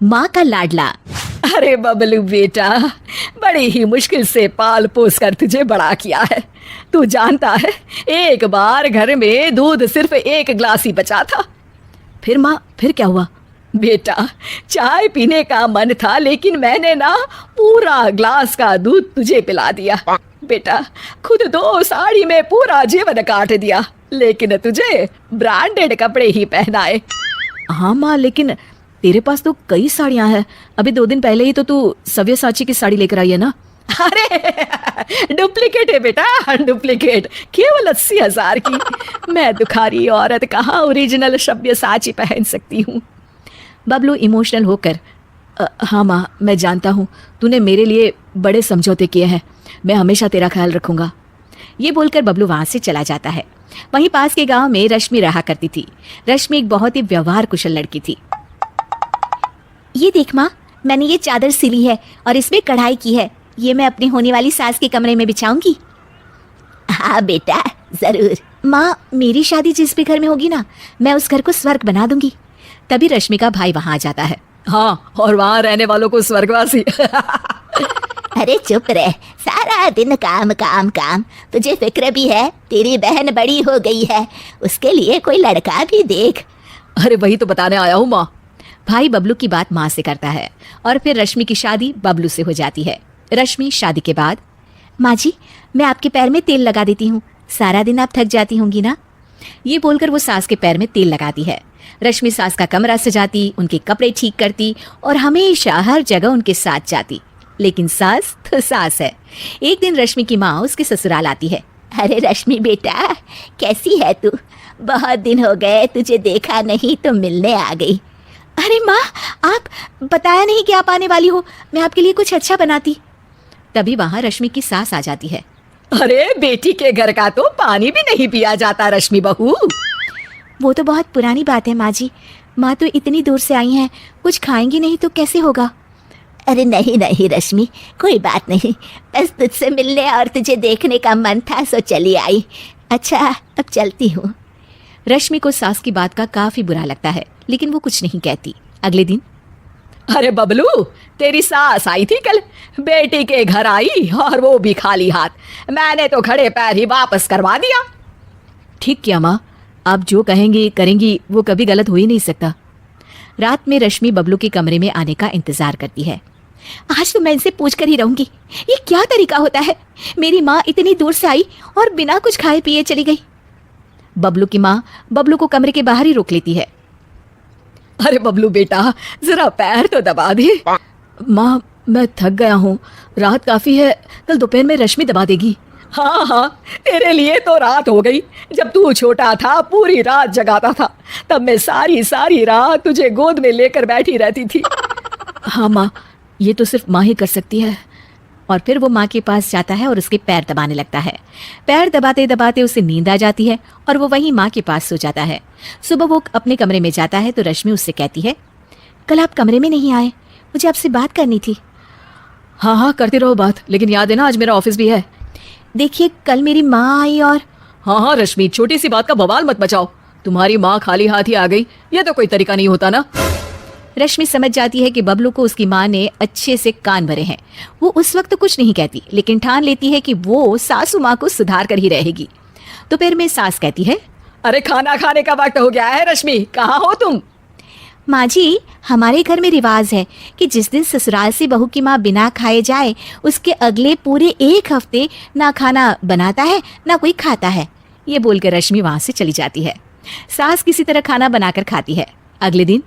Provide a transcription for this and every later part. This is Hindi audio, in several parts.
माँ का लाडला। अरे बबलू बेटा, बड़ी ही मुश्किल से पाल पोस कर तुझे बड़ा किया है। तू जानता है, एक बार घर में दूध सिर्फ 1 गिलास ही बचा था। फिर माँ, फिर क्या हुआ? बेटा, चाय पीने का मन था, लेकिन मैंने ना पूरा ग्लास का दूध तुझे पिला दिया। बेटा, खुद 2 साड़ी में पूरा जीवन काट दिया, लेकिन तुझे ब्रांडेड कपड़े ही पहनाए। हाँ माँ, लेकिन तेरे पास तो कई साड़ियाँ हैं। अभी 2 दिन पहले ही तो तू सव्यसाची की साड़ी लेकर आई है ना। अरे डुप्लीकेट है बेटा, डुप्लीकेट, केवल 80,000 की। मैं दुखारी औरत कहाँ ओरिजिनल सव्यसाची पहन सकती हूँ। बबलू इमोशनल होकर, हाँ माँ, मैं जानता हूँ, तूने मेरे लिए बड़े समझौते किए हैं। मैं हमेशा तेरा ख्याल रखूंगा। ये बोलकर बबलू वहाँ से चला जाता है। वहीं पास के गांव में रश्मि रहा करती थी। रश्मि एक बहुत ही व्यवहार कुशल लड़की थी। ये देख माँ, मैंने ये चादर सिली है और इसमें कढ़ाई की है। ये मैं अपनी होने वाली सास के कमरे में बिछाऊंगी। हाँ बेटा, जरूर। माँ, मेरी शादी जिस भी घर में होगी ना, मैं उस घर को स्वर्ग बना दूंगी। तभी रश्मि का भाई वहां आ जाता है। हाँ, और वहां रहने वालों को स्वर्गवासी। अरे चुप रह, सारा दिन काम काम काम। तुझे फिक्र भी है, तेरी बहन बड़ी हो गई है, उसके लिए कोई लड़का भी देख। अरे वही तो बताने आया हूँ माँ। भाई बबलू की बात माँ से करता है और फिर रश्मि की शादी बबलू से हो जाती है। रश्मि शादी के बाद, माँ जी, मैं आपके पैर में तेल लगा देती हूँ, सारा दिन आप थक जाती होंगी ना। ये बोलकर वो सास के पैर में तेल लगाती है। रश्मि सास का कमरा सजाती, उनके कपड़े ठीक करती और हमेशा हर जगह उनके साथ जाती। लेकिन सास तो सास है। एक दिन रश्मि की माँ उसके ससुराल आती है। अरे रश्मि बेटा, कैसी है तू? बहुत दिन हो गए तुझे देखा नहीं, तो मिलने आ गई। अरे माँ, आप बताया नहीं कि आप आने वाली हो, मैं आपके लिए कुछ अच्छा बनाती। तभी वहाँ रश्मि की सास आ जाती है। अरे बेटी के घर का तो पानी भी नहीं पिया जाता रश्मि बहू। वो तो बहुत पुरानी बात है माँ जी। माँ तो इतनी दूर से आई हैं, कुछ खाएंगी नहीं तो कैसे होगा। अरे नहीं नहीं रश्मि, कोई बात नहीं, बस तुझसे मिलने और तुझे देखने का मन था, सो चली आई। अच्छा, अब चलती हूँ। रश्मि को सास की बात का काफी बुरा लगता है, लेकिन वो कुछ नहीं कहती। अगले दिन, अरे बबलू, तेरी सास आई थी कल, बेटी के घर आई और वो भी खाली हाथ। मैंने तो खड़े पैर ही वापस करवा दिया। ठीक किया माँ, आप जो कहेंगी करेंगी, वो कभी गलत हो ही नहीं सकता। रात में रश्मि बबलू के कमरे में आने का इंतजार करती है। आज तो मैं इनसे पूछ कर ही रहूंगी, ये क्या तरीका होता है। मेरी माँ इतनी दूर से आई और बिना कुछ खाए पिए चली गई। बबलू की माँ बबलू को कमरे के बाहर ही रोक लेती है। अरे बबलू बेटा, जरा पैर तो दबा दे। माँ, मैं थक गया हूँ, रात काफी है, कल दोपहर में रश्मि दबा देगी। हाँ हाँ, तेरे लिए तो रात हो गई। जब तू छोटा था पूरी रात जगाता था, तब मैं सारी सारी रात तुझे गोद में लेकर बैठी रहती थी। हाँ माँ, ये तो सिर्फ माँ ही कर सकती है। और फिर वो माँ के पास जाता है और उसके पैर दबाने लगता है। पैर दबाते दबाते उसे नींद आ जाती है और वो वहीं माँ के पास सो जाता है। सुबह वो अपने कमरे में जाता है तो रश्मि उससे कहती है, कल आप कमरे में नहीं आए, मुझे आपसे बात करनी थी। हाँ हाँ, करती रहो बात, लेकिन याद है ना आज मेरा ऑफिस भी है। देखिए, कल मेरी माँ आई और हाँ हाँ रश्मि, छोटी सी बात का बवाल मत मचाओ। तुम्हारी माँ खाली हाथ ही आ गई, ये तो कोई तरीका नहीं होता ना। रश्मि समझ जाती है कि बबलू को उसकी माँ ने अच्छे से कान भरे हैं। वो उस वक्त तो कुछ नहीं कहती, लेकिन ठान लेती है कि वो सासू माँ को सुधार कर ही रहेगी। दोपहर में सास कहती है, अरे खाना खाने का वक्त हो गया है रश्मि, कहाँ हो तुम? माँ जी, हमारे घर में रिवाज है कि जिस दिन ससुराल से बहू की माँ बिना खाए जाए, उसके अगले पूरे 1 हफ्ते ना खाना बनाता है ना कोई खाता है। ये बोलकर रश्मि वहां से चली जाती है। सास किसी तरह खाना बनाकर खाती है। अगले दिन,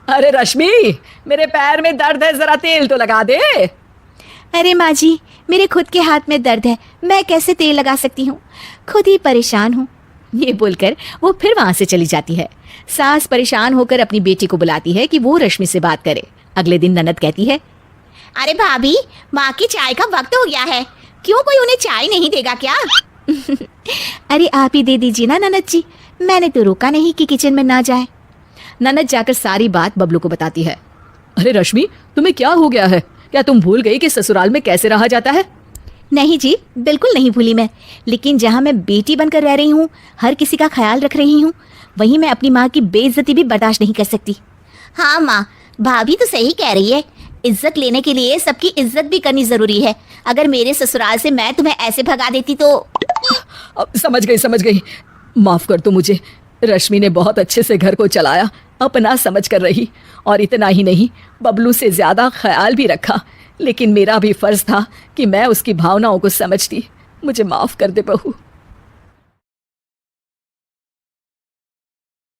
अरे रश्मि, मेरे पैर में दर्द है, जरा तेल तो लगा दे। अरे माँ जी, मेरे खुद के हाथ में दर्द है, मैं कैसे तेल लगा सकती हूँ, खुद ही परेशान हूँ। ये बोलकर वो फिर वहां से चली जाती है। सास परेशान होकर अपनी बेटी को बुलाती है कि वो रश्मि से बात करे। अगले दिन ननद कहती है, अरे भाभी, माँ की चाय का वक्त हो गया है, क्यों कोई उन्हें चाय नहीं देगा क्या? अरे आप ही दे दीजिए ना ननद जी, मैंने तो रोका नहीं कि किचन में ना जाए। ननद जाकर सारी बात बबलू को बताती है। अरे रश्मि, तुम्हें क्या हो गया है? क्या तुम भूल गई कि ससुराल में कैसे रहा जाता है? नहीं जी, बिल्कुल नहीं भूली मैं, लेकिन जहाँ मैं बेटी बनकर रह रही हूँ, हर किसी का ख्याल रख रही हूँ, वहीं मैं अपनी माँ की बेइज्जती भी बर्दाश्त नहीं कर सकती। हाँ माँ, भाभी तो सही कह रही है, इज्जत लेने के लिए सबकी इज्जत भी करनी जरूरी है। अगर मेरे ससुराल से मैं तुम्हें ऐसे भगा देती तो। समझ गई, माफ कर तू मुझे। रश्मि ने बहुत अच्छे से घर को चलाया, अपना समझ कर रही, और इतना ही नहीं, बबलू से ज्यादा ख्याल भी रखा। लेकिन मेरा भी फर्ज था कि मैं उसकी भावनाओं को समझती। मुझे माफ कर दे बहू।